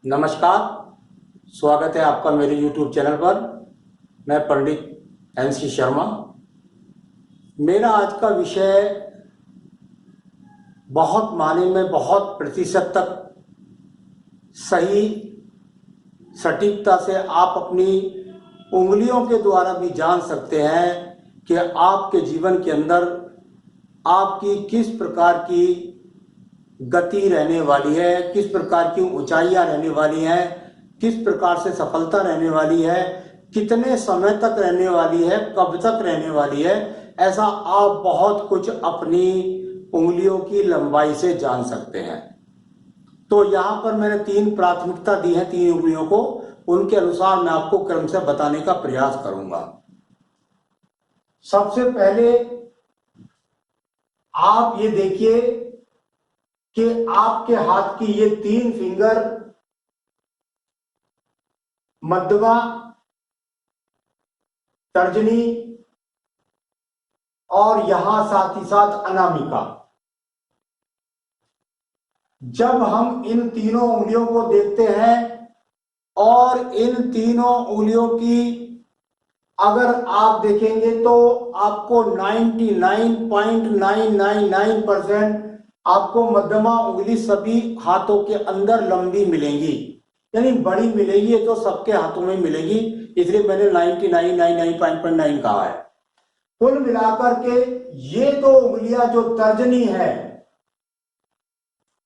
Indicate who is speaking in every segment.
Speaker 1: नमस्कार। स्वागत है आपका मेरे YouTube चैनल पर। मैं पंडित NC शर्मा। मेरा आज का विषय बहुत मायने में बहुत प्रतिशत तक सही सटीकता से आप अपनी उंगलियों के द्वारा भी जान सकते हैं कि आपके जीवन के अंदर आपकी किस प्रकार की गति रहने वाली है, किस प्रकार की ऊंचाइयां रहने वाली हैं, किस प्रकार से सफलता रहने वाली है, कितने समय तक रहने वाली है, कब तक रहने वाली है। ऐसा आप बहुत कुछ अपनी उंगलियों की लंबाई से जान सकते हैं। तो यहाँ पर मैंने 3 प्राथमिकता दी है 3 उंगलियों को, उनके अनुसार मैं आपको क्रम से बताने का प्रयास करूंगा। सबसे पहले आप ये देखिए कि आपके हाथ की ये 3 फिंगर मध्यमा, तर्जनी और यहां साथ ही साथ अनामिका। जब हम इन तीनों उंगलियों को देखते हैं और इन तीनों उंगलियों की अगर आप देखेंगे तो आपको 99.999% आपको मध्यमा उंगली सभी हाथों के अंदर लंबी मिलेंगी, यानी बड़ी मिलेगी। तो सबके हाथों में मिलेगी, इसलिए मैंने 99.999 कहा है। कुल मिलाकर के ये 2 उंगलियां जो तर्जनी है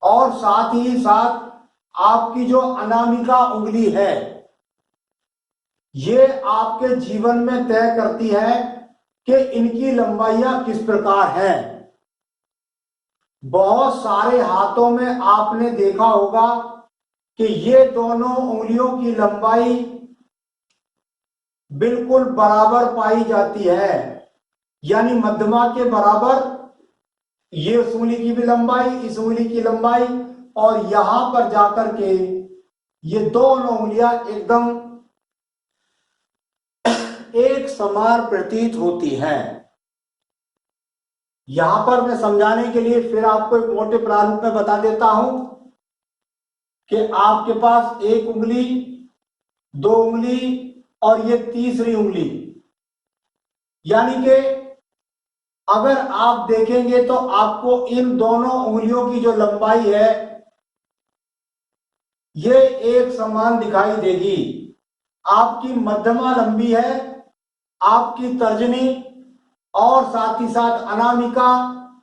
Speaker 1: और साथ ही साथ आपकी जो अनामिका उंगली है, ये आपके जीवन में तय करती है कि इनकी लंबाइयां किस प्रकार हैं। बहुत सारे हाथों में आपने देखा होगा कि ये दोनों उंगलियों की लंबाई बिल्कुल बराबर पाई जाती है, यानी मध्यमा के बराबर ये उस उंगली की भी लंबाई, इस उंगली की लंबाई, और यहां पर जाकर के ये दोनों उंगलियां एकदम एक समान प्रतीत होती हैं। यहां पर मैं समझाने के लिए फिर आपको एक मोटे प्रारूप में बता देता हूं कि आपके पास एक उंगली, 2 उंगली और ये तीसरी उंगली, यानी कि अगर आप देखेंगे तो आपको इन दोनों उंगलियों की जो लंबाई है ये एक समान दिखाई देगी। आपकी मध्यमा लंबी है, आपकी तर्जनी और साथ ही साथ अनामिका,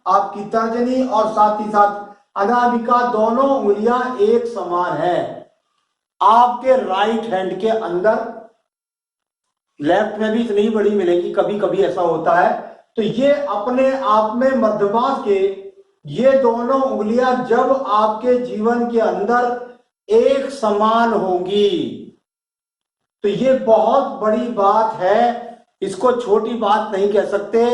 Speaker 1: आपकी तर्जनी और साथ ही साथ अनामिका दोनों उंगलियां एक समान है। आपके राइट हैंड के अंदर लेफ्ट में भी इतनी बड़ी मिलेगी, कभी कभी ऐसा होता है। तो ये अपने आप में मध्यमा के ये दोनों उंगलियां जब आपके जीवन के अंदर एक समान होंगी तो ये बहुत बड़ी बात है, इसको छोटी बात नहीं कह सकते।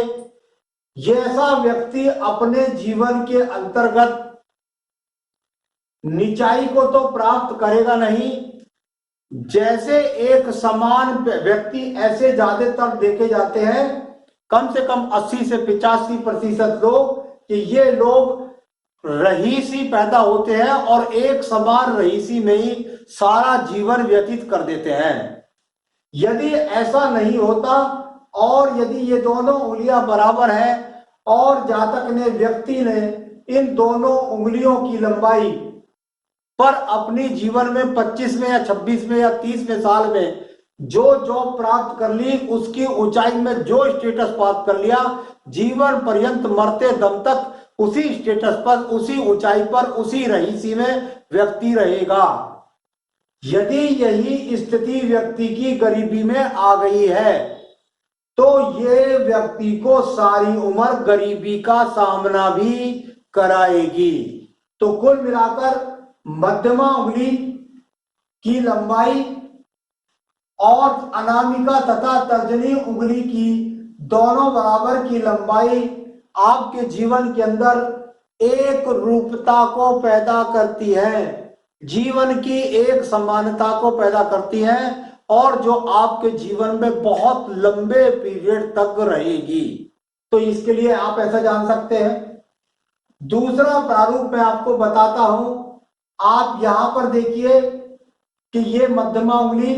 Speaker 1: ये ऐसा व्यक्ति अपने जीवन के अंतर्गत निचाई को तो प्राप्त करेगा नहीं, जैसे एक समान व्यक्ति ऐसे ज्यादातर देखे जाते हैं, कम से कम 80 से 85% लोग, कि ये लोग रईसी पैदा होते हैं और एक समान रईसी में ही सारा जीवन व्यतीत कर देते हैं। यदि ऐसा नहीं होता और यदि ये दोनों उंगलियां बराबर है और जातक ने, व्यक्ति ने इन दोनों उंगलियों की लंबाई पर अपनी जीवन में 25 में या 26 में या 30वें साल में जो जॉब प्राप्त कर ली, उसकी ऊंचाई में जो स्टेटस प्राप्त कर लिया, जीवन पर्यंत मरते दम तक उसी स्टेटस पर, उसी ऊंचाई पर, उसी रईसी में व्यक्ति रहेगा। यदि यही स्थिति व्यक्ति की गरीबी में आ गई है तो ये व्यक्ति को सारी उम्र गरीबी का सामना भी कराएगी। तो कुल मिलाकर मध्यमा उंगली की लंबाई और अनामिका तथा तर्जनी उंगली की दोनों बराबर की लंबाई आपके जीवन के अंदर एक रूपता को पैदा करती है, जीवन की एक समानता को पैदा करती है, और जो आपके जीवन में बहुत लंबे पीरियड तक रहेगी। तो इसके लिए आप ऐसा जान सकते हैं। दूसरा प्रारूप मैं आपको बताता हूं। आप यहां पर देखिए कि ये मध्यमा उंगली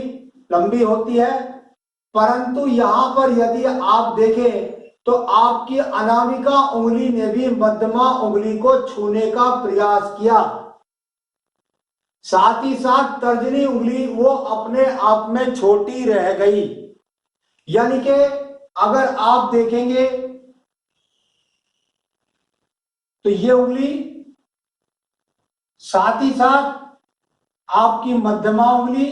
Speaker 1: लंबी होती है, परंतु यहां पर यदि आप देखें तो आपकी अनामिका उंगली ने भी मध्यमा उंगली को छूने का प्रयास किया। साथ ही साथ तर्जनी उंगली वो अपने आप में छोटी रह गई। यानी कि अगर आप देखेंगे तो ये उंगली, साथ ही साथ आपकी मध्यमा उंगली,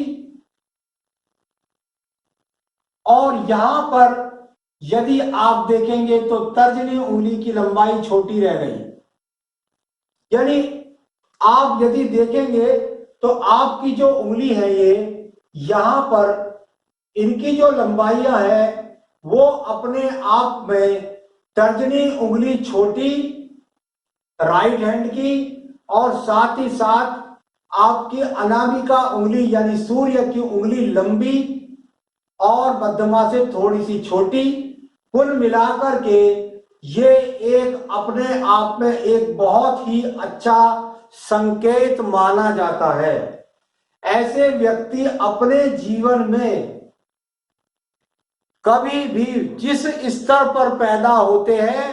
Speaker 1: और यहां पर यदि आप देखेंगे तो तर्जनी उंगली की लंबाई छोटी रह गई। यानी आप यदि देखेंगे तो आपकी जो उंगली है ये, यहां पर इनकी जो लंबाइयां है वो अपने आप में तर्जनी उंगली छोटी राइट हैंड की, और साथ ही साथ आपकी अनामिका उंगली यानी सूर्य की उंगली लंबी और मध्यमा से थोड़ी सी छोटी। कुल मिलाकर के ये एक अपने आप में एक बहुत ही अच्छा संकेत माना जाता है। ऐसे व्यक्ति अपने जीवन में कभी भी जिस स्तर पर पैदा होते हैं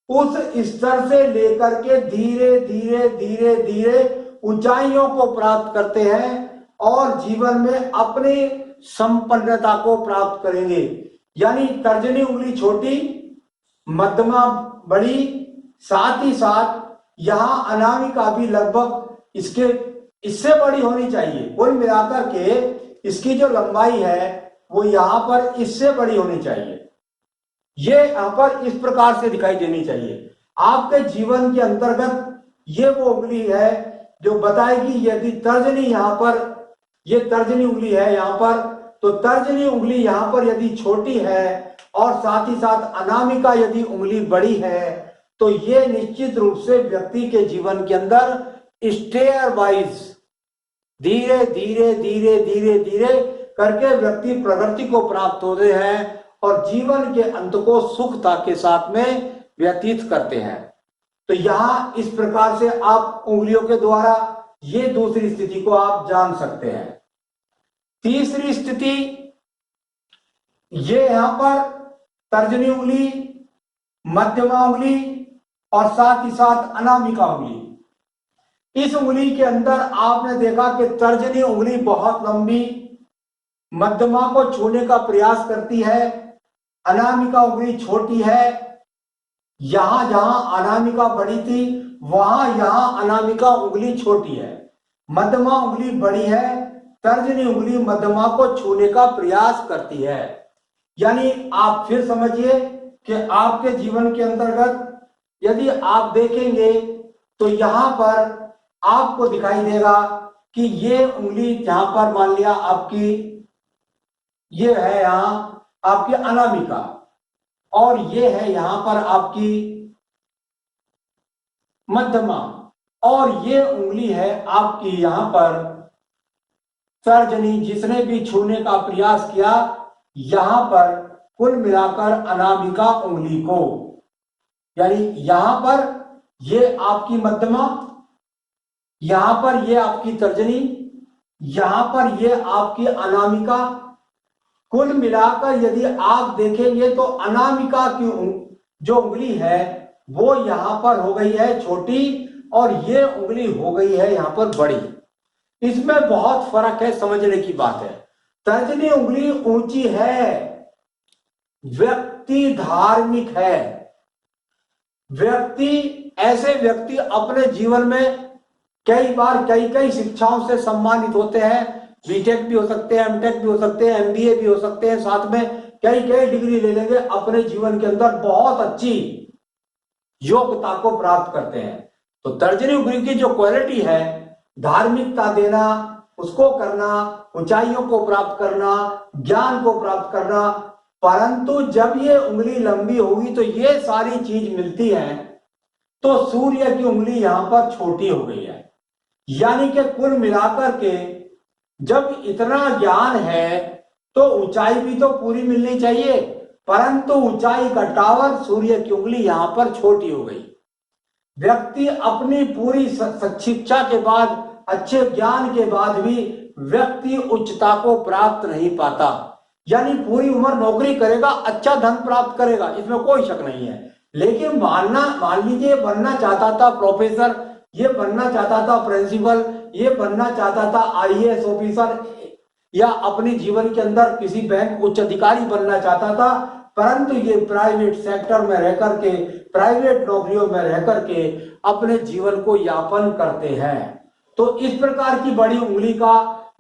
Speaker 1: उस स्तर से लेकर के धीरे धीरे धीरे धीरे ऊंचाइयों को प्राप्त करते हैं और जीवन में अपनी संपन्नता को प्राप्त करेंगे। यानी तर्जनी उंगली छोटी, मध्यमा बड़ी, साथ ही साथ यहां अनामिका भी लगभग इससे बड़ी होनी चाहिए। कुल मिलाकर के इसकी जो लंबाई है वो यहां पर इससे बड़ी होनी चाहिए। ये यहां पर इस प्रकार से दिखाई देनी चाहिए। आपके जीवन के अंतर्गत ये वो उंगली है जो बताएगी यदि तर्जनी यहां पर, ये तर्जनी उंगली है यहां पर, तो तर्जनी उंगली यहां पर यदि छोटी है और साथ ही साथ अनामिका यदि उंगली बड़ी है तो ये निश्चित रूप से व्यक्ति के जीवन के अंदर स्टेयर वाइज धीरे धीरे धीरे धीरे धीरे करके व्यक्ति प्रगति को प्राप्त होते हैं और जीवन के अंत को सुखता के साथ में व्यतीत करते हैं। तो यहां इस प्रकार से आप उंगलियों के द्वारा ये दूसरी स्थिति को आप जान सकते हैं। तीसरी स्थिति, ये यहां पर तर्जनी उंगली, मध्यमा उंगली और साथ ही साथ अनामिका उंगली। इस उंगली के अंदर आपने देखा कि तर्जनी उंगली बहुत लंबी मध्यमा को छूने का प्रयास करती है, अनामिका उंगली छोटी है। यहां जहां अनामिका बड़ी थी वहां यहां अनामिका उंगली छोटी है, मध्यमा उंगली बड़ी है, तर्जनी उंगली मध्यमा को छूने का प्रयास करती है। यानी आप फिर समझिए कि आपके जीवन के अंतर्गत यदि आप देखेंगे तो यहां पर आपको दिखाई देगा कि ये उंगली जहां पर मान लिया आपकी ये है यहां आपकी अनामिका और ये है यहां पर आपकी मध्यमा और ये उंगली है आपकी यहां पर तर्जनी। जिसने भी छूने का प्रयास किया यहां पर कुल मिलाकर अनामिका उंगली को, यानी यहां पर ये आपकी मध्यमा, यहां पर ये आपकी तर्जनी, यहां पर ये आपकी अनामिका। कुल मिलाकर यदि आप देखेंगे तो अनामिका की जो उंगली है वो यहां पर हो गई है छोटी और ये उंगली हो गई है यहां पर बड़ी। इसमें बहुत फर्क है, समझने की बात है। तर्जनी उंगली ऊंची है, व्यक्ति धार्मिक है, ऐसे व्यक्ति अपने जीवन में कई बार कई शिक्षाओं से सम्मानित होते हैं। बीटेक भी हो सकते हैं, एमटेक भी हो सकते हैं, एमबीए भी हो सकते हैं, साथ में कई डिग्री ले लेंगे, अपने जीवन के अंदर बहुत अच्छी योग्यता को प्राप्त करते हैं। तो तर्जनी उंगली की जो क्वालिटी है, धार्मिकता देना, उसको करना, ऊंचाइयों को प्राप्त करना, ज्ञान को प्राप्त करना, परंतु जब ये उंगली लंबी होगी तो ये सारी चीज मिलती है तो सूर्य की उंगली यहां पर छोटी हो गई है। यानी कि कुल मिलाकर के जब इतना ज्ञान है तो ऊंचाई भी तो पूरी मिलनी चाहिए, परंतु ऊंचाई का टावर सूर्य की उंगली यहां पर छोटी हो गई। व्यक्ति अपनी पूरी शिक्षा के बाद अच्छे ज्ञान के बाद भी व्यक्ति उच्चता को प्राप्त नहीं पाता। यानी पूरी उम्र नौकरी करेगा, अच्छा धन प्राप्त करेगा, इसमें कोई शक नहीं है, लेकिन मान लीजिए बनना चाहता था प्रोफेसर, ये बनना चाहता था प्रिंसिपल, ये बनना चाहता था आईएएस ऑफिसर, या अपने जीवन के अंदर किसी बैंक उच्च अधिकारी बनना चाहता था, परंतु ये प्राइवेट सेक्टर में रह करके, प्राइवेट नौकरियों में रह करके अपने जीवन को यापन करते हैं। तो इस प्रकार की बड़ी उंगली का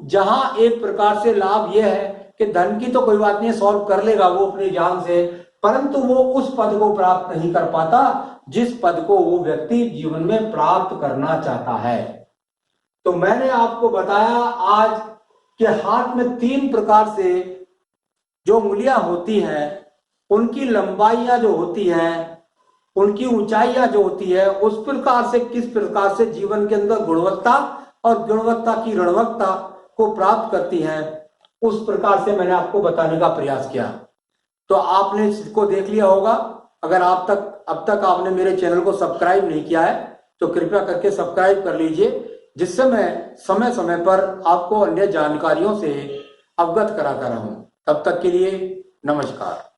Speaker 1: जहां एक प्रकार से लाभ यह है कि धन की तो कोई बात नहीं, सॉल्व कर लेगा वो अपने ज्ञान से, परंतु वो उस पद को प्राप्त नहीं कर पाता जिस पद को वो व्यक्ति जीवन में प्राप्त करना चाहता है। तो मैंने आपको बताया आज कि हाथ में 3 प्रकार से जो उंगलियां होती हैं, उनकी लंबाइयां जो होती हैं, उनकी ऊंचाइयां जो होती है, उस प्रकार से किस प्रकार से जीवन के अंदर गुणवत्ता और गुणवत्ता की ऋणवत्ता को प्राप्त करती हैं, उस प्रकार से मैंने आपको बताने का प्रयास किया। तो आपने इसको देख लिया होगा। अगर अब तक आपने मेरे चैनल को सब्सक्राइब नहीं किया है तो कृपया करके सब्सक्राइब कर लीजिए, जिससे मैं समय समय पर आपको अन्य जानकारियों से अवगत कराता रहूं। तब तक के लिए नमस्कार।